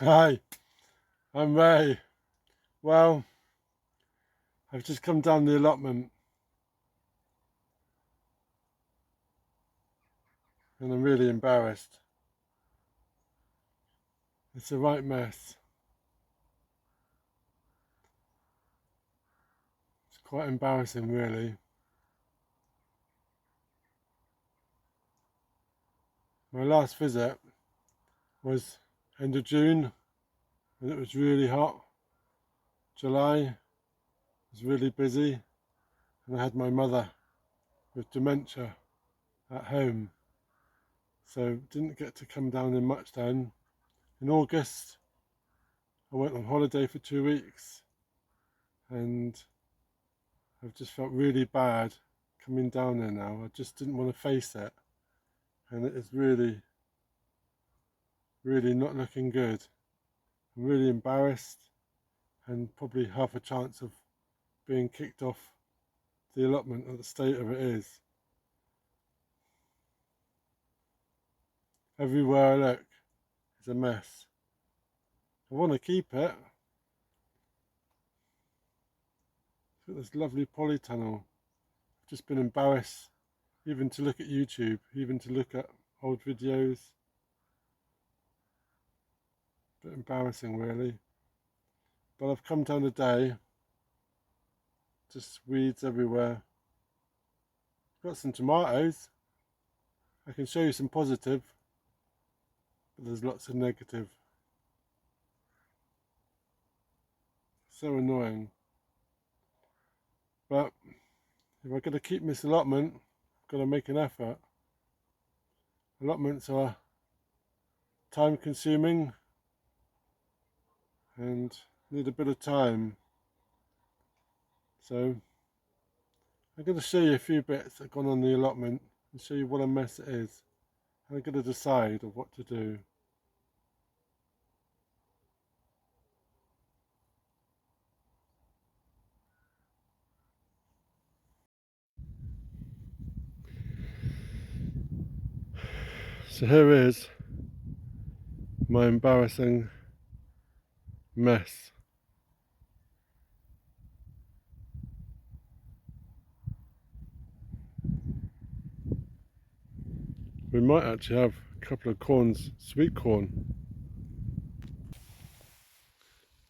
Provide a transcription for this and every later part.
Hi, I'm Ray. Well, I've just come down the allotment and I'm really embarrassed. It's a right mess. It's quite embarrassing, really. My last visit was end of June and it was really hot. July was really busy and I had my mother with dementia at home. So didn't get to come down in much then. In August, I went on holiday for 2 weeks and I've just felt really bad coming down there now. I just didn't want to face it. And it is really, really not looking good. I'm really embarrassed and probably have a chance of being kicked off the allotment at the state of it is. Everywhere I look is a mess. I want to keep it. It's got this lovely polytunnel. I've just been embarrassed even to look at YouTube, even to look at old videos. A bit embarrassing really. But I've come down today, just weeds everywhere. Got some tomatoes. I can show you some positive, but there's lots of negative. So annoying. But if I'm going to keep this allotment, I've got to make an effort. Allotments are time consuming and need a bit of time. So I'm going to show you a few bits that have gone on the allotment and show you what a mess it is. And I'm going to decide of what to do. So here is my embarrassing mess. We might actually have a couple of corns, sweet corn.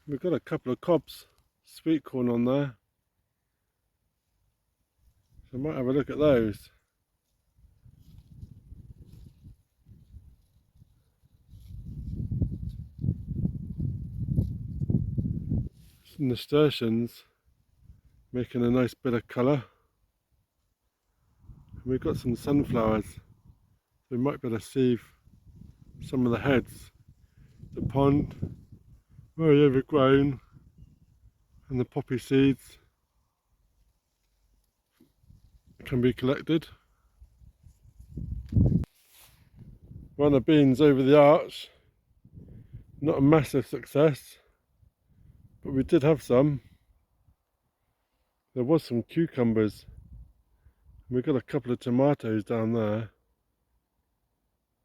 We've got a couple of cobs, sweet corn on there. So I might have a look at those. Some nasturtiums making a nice bit of colour. And we've got some sunflowers. We might be able to see some of the heads. The pond, very overgrown, and the poppy seeds can be collected. Runner beans over the arch, not a massive success, but we did have some. There was some cucumbers. We've got a couple of tomatoes down there,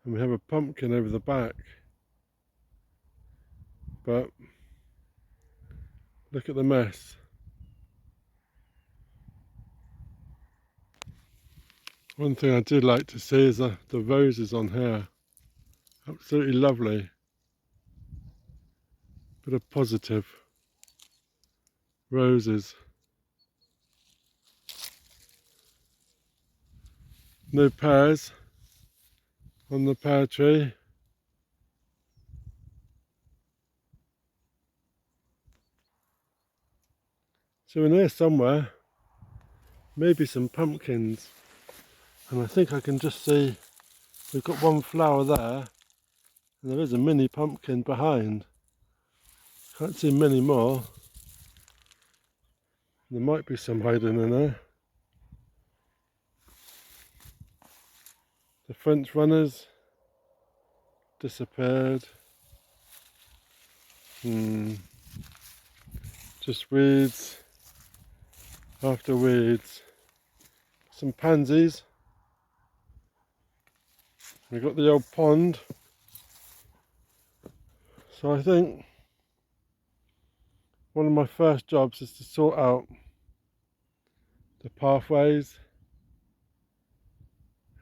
and we have a pumpkin over the back. But look at the mess. One thing I did like to see is the roses on here. Absolutely lovely. Bit of positive. Roses. No pears on the pear tree. So in here somewhere, maybe some pumpkins. And I think I can just see we've got one flower there, and there is a mini pumpkin behind. Can't see many more. There might be some hiding in there. The French runners disappeared. Just weeds after weeds. Some pansies. We've got the old pond. So I think one of my first jobs is to sort out the pathways,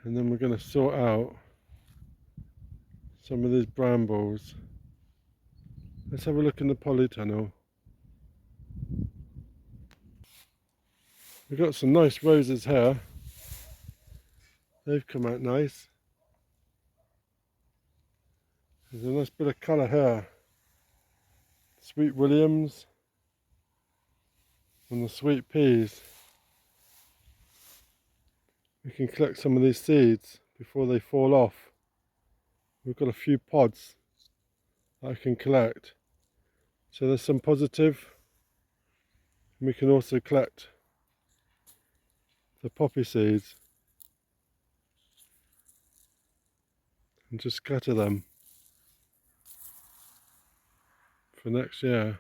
and then we're going to sort out some of these brambles. Let's have a look in the polytunnel. We've got some nice roses here. They've come out nice. There's a nice bit of colour here. Sweet Williams and the sweet peas. We can collect some of these seeds before they fall off. We've got a few pods that I can collect. So there's some positive. And we can also collect the poppy seeds and just scatter them for next year.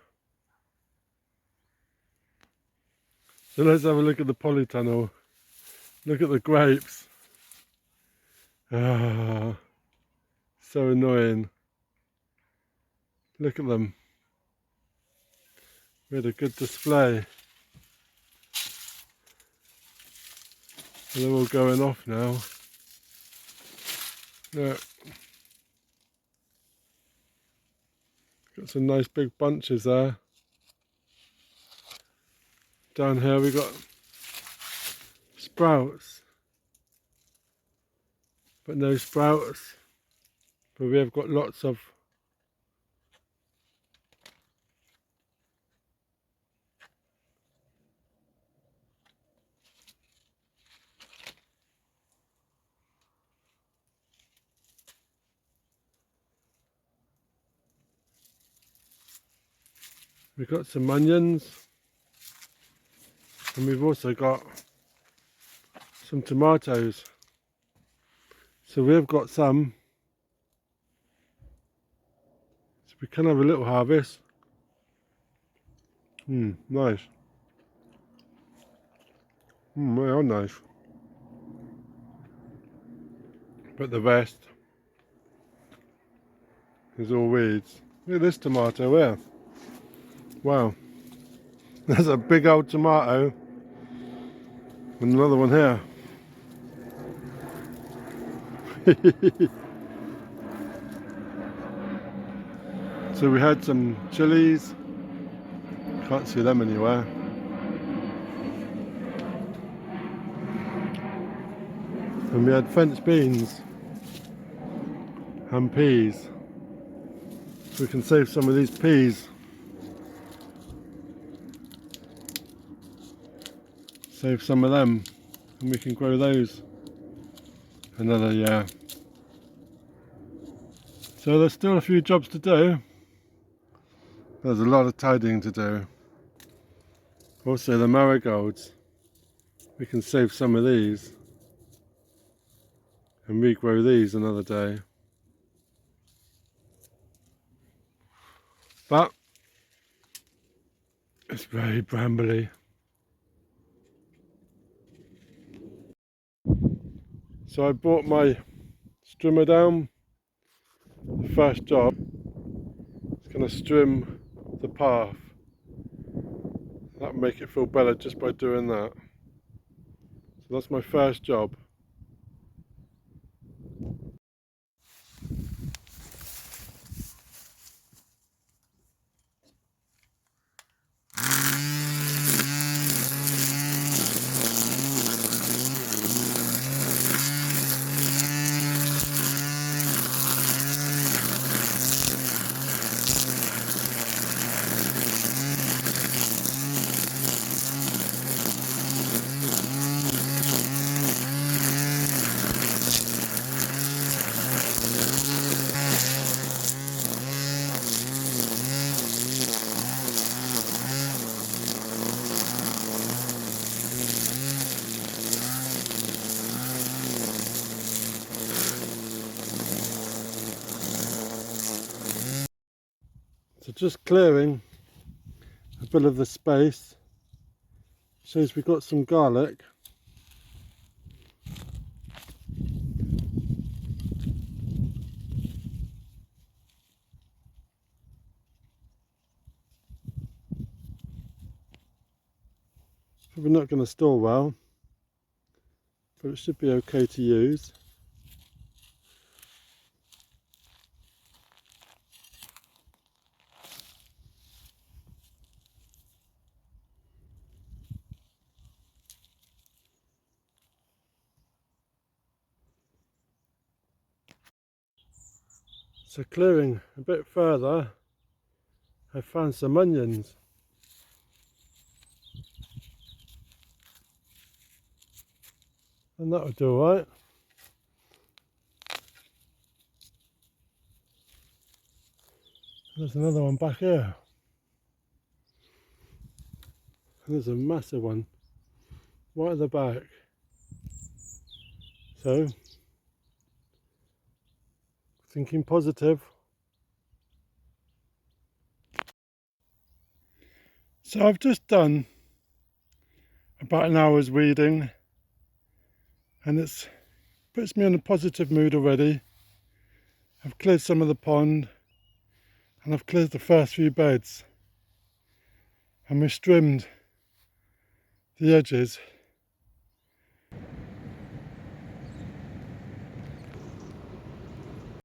So let's have a look at the polytunnel. Look at the grapes. Ah, so annoying. Look at them. We had a good display. They're all going off now. Look. Got some nice big bunches there. Down here we got sprouts, but no sprouts. But we have got lots of some onions, and we've also got some tomatoes. So we've got some. So we can have a little harvest. Nice. They are nice. But the rest is all weeds. Look at this tomato here. Wow. There's a big old tomato. And another one here. So we had some chilies. Can't see them anywhere. And we had French beans and peas. So we can save some of these peas. Save some of them, and we can grow those another year. So there's still a few jobs to do. There's a lot of tidying to do. Also the marigolds, we can save some of these and regrow these another day. But it's very brambly. So I brought my strimmer down. The first job is going to strim the path. That'll make it feel better just by doing that. So that's my first job. So just clearing a bit of the space. Shows we've got some garlic. Probably not going to store well, but it should be okay to use. So clearing a bit further, I found some onions. And that would do alright. There's another one back here. And there's a massive one right at the back. So, thinking positive. So I've just done about an hour's weeding, and it puts me in a positive mood already. I've cleared some of the pond, and I've cleared the first few beds, and we've trimmed the edges